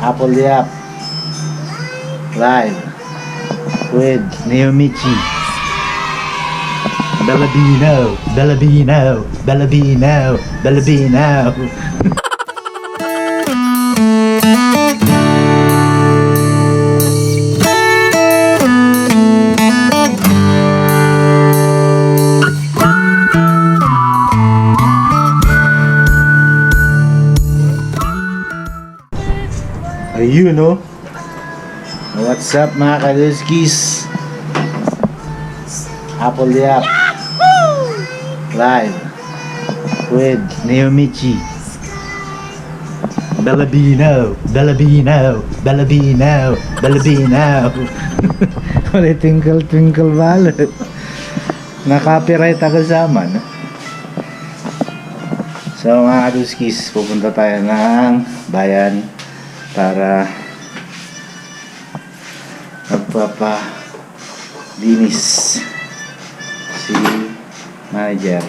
Apple Yap live with Neomichi. Bellabino, Bellabino, Bellabino, Bellabino. Ayun no. What's up mga kaluskis? Apple Yap live with Neomichi. Bellabino, Bellabino, Bellabino, Bellabino. Ulit twinkle twinkle ballot. Na-copyright ako sa man. So mga kaluskis, pupunta tayo ng bayan para magpapalinis si manager.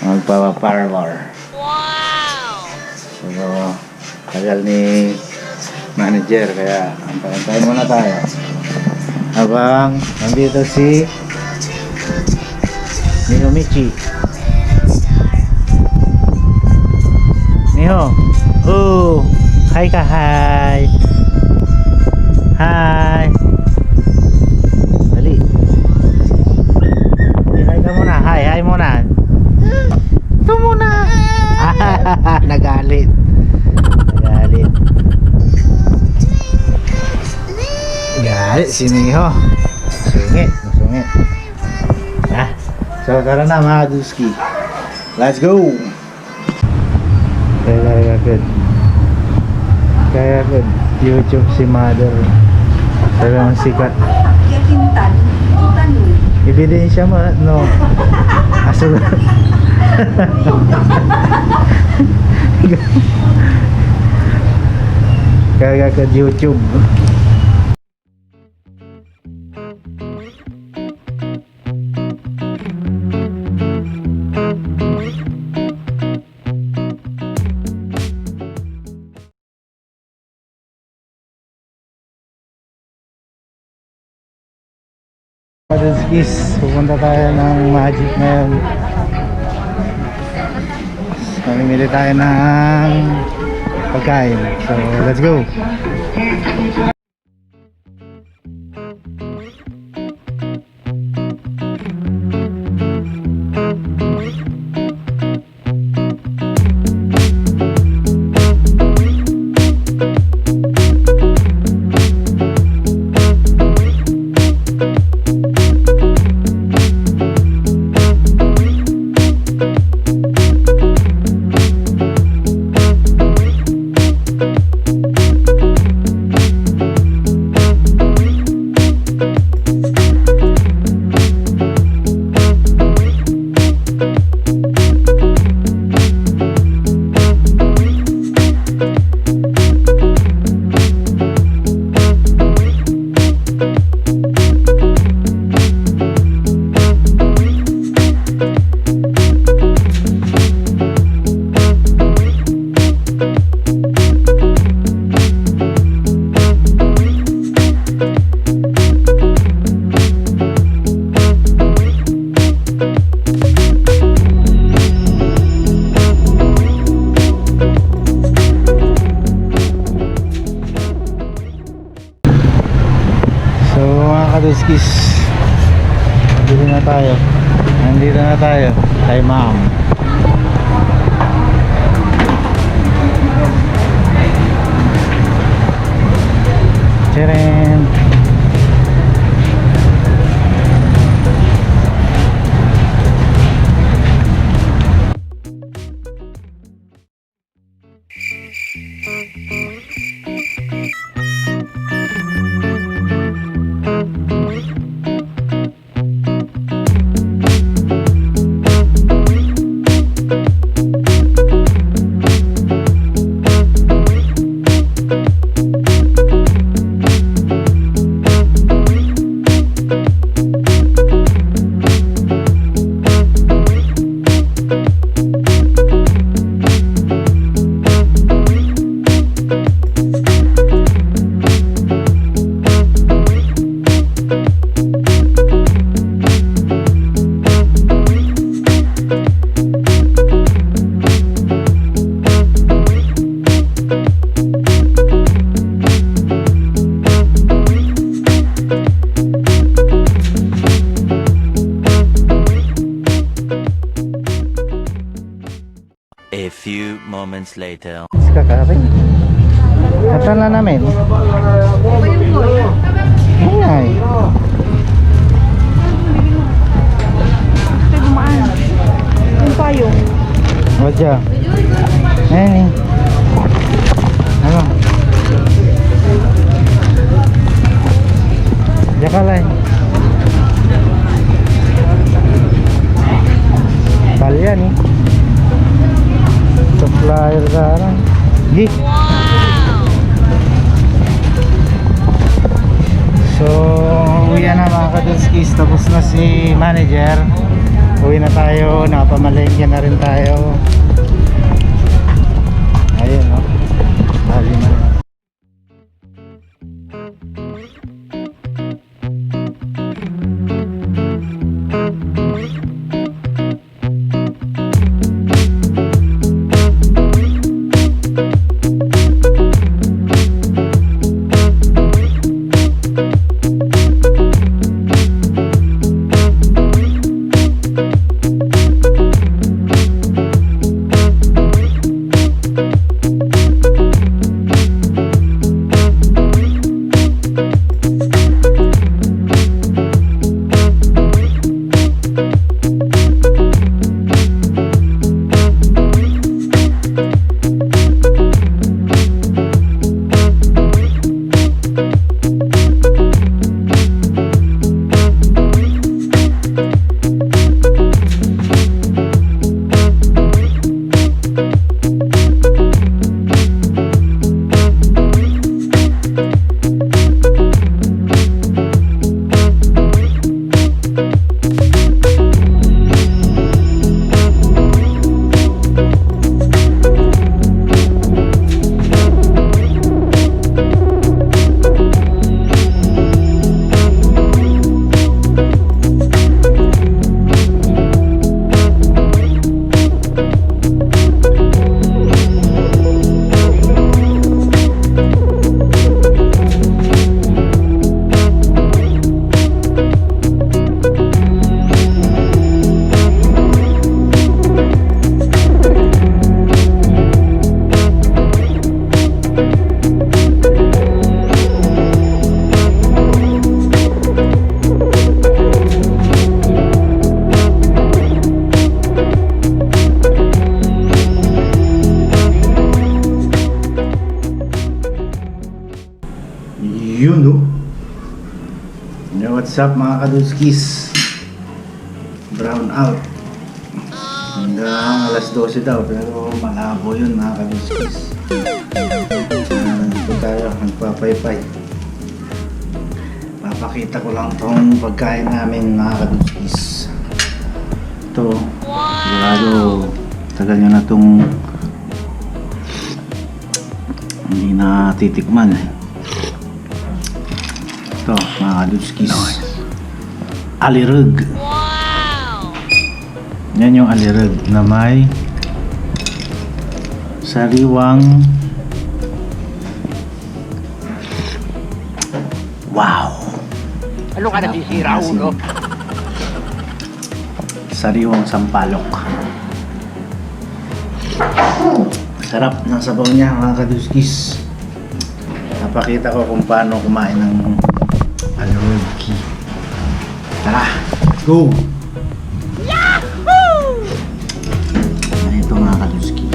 Magpaparlor. Wow! So, tagal ni manager kaya antay muna tayo habang nandito si Neomichi. Neo, oh, hi ka, hi. Hi. Dali. Hi ka muna, hi muna. Ito muna. Nagalit. Galit si Neo. Sungit. So tara na mga Duski. Let's go. Kaya good. YouTube si mother. Talagang sikat. Kintan. Ebidensya mo, no? Aso. Kaya good YouTube. Paduskis, pupunta tayo ng Magic ngayon. Mamimili tayo ng pagkain. So, let's go! Kaduskis, nandito na tayo kay ma'am. Tcharam! moments later. Kakarin. Katan na namin. Ay. Ito gumaan. Yung payong. Wajah. Ini. Ano? Jakalay. Kalian nih. Supplier sekarang. Gih. So, uwi na mga kadunskis. Tapos na si manager. Uwi na tayo. Nakapamalengke na rin tayo. Ayun, no? Bali na. Yun, no? What's up mga kadunskis? Brown out hanggang alas 12 daw, pero malabo yun mga kadunskis. Dito tayo magpapaypay. Papakita ko lang tong pagkain namin mga kadunskis. Ito, sigurado tagal nyo na tong hindi na titikman eh. Ito mga kadunskis, alirug. Yan yung alirug na may sariwang Ano ka nasisira, ulo? sariwang sampalok. Sarap ng sabaw niya mga kadunskis. Napakita ko kung paano kumain ng alirug. Tara, let's go! Ito mga kadunskis.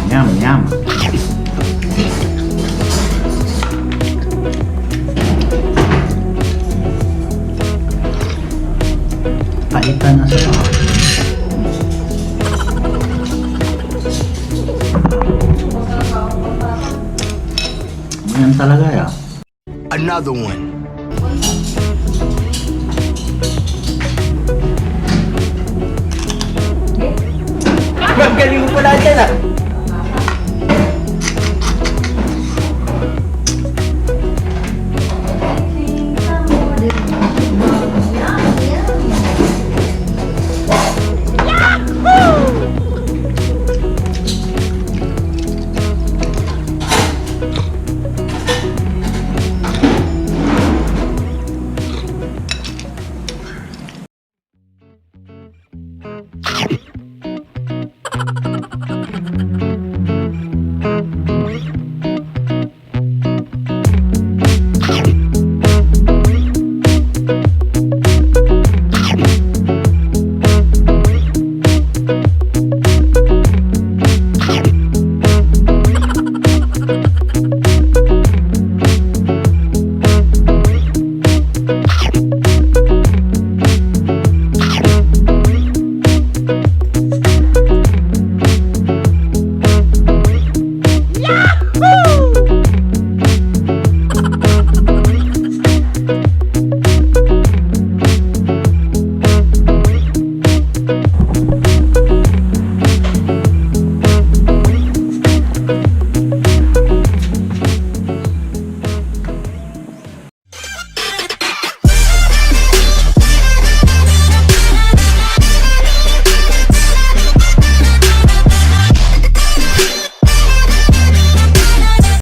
Yum, yum. Paitan na sa bawah. Yan talaga ya. Another one.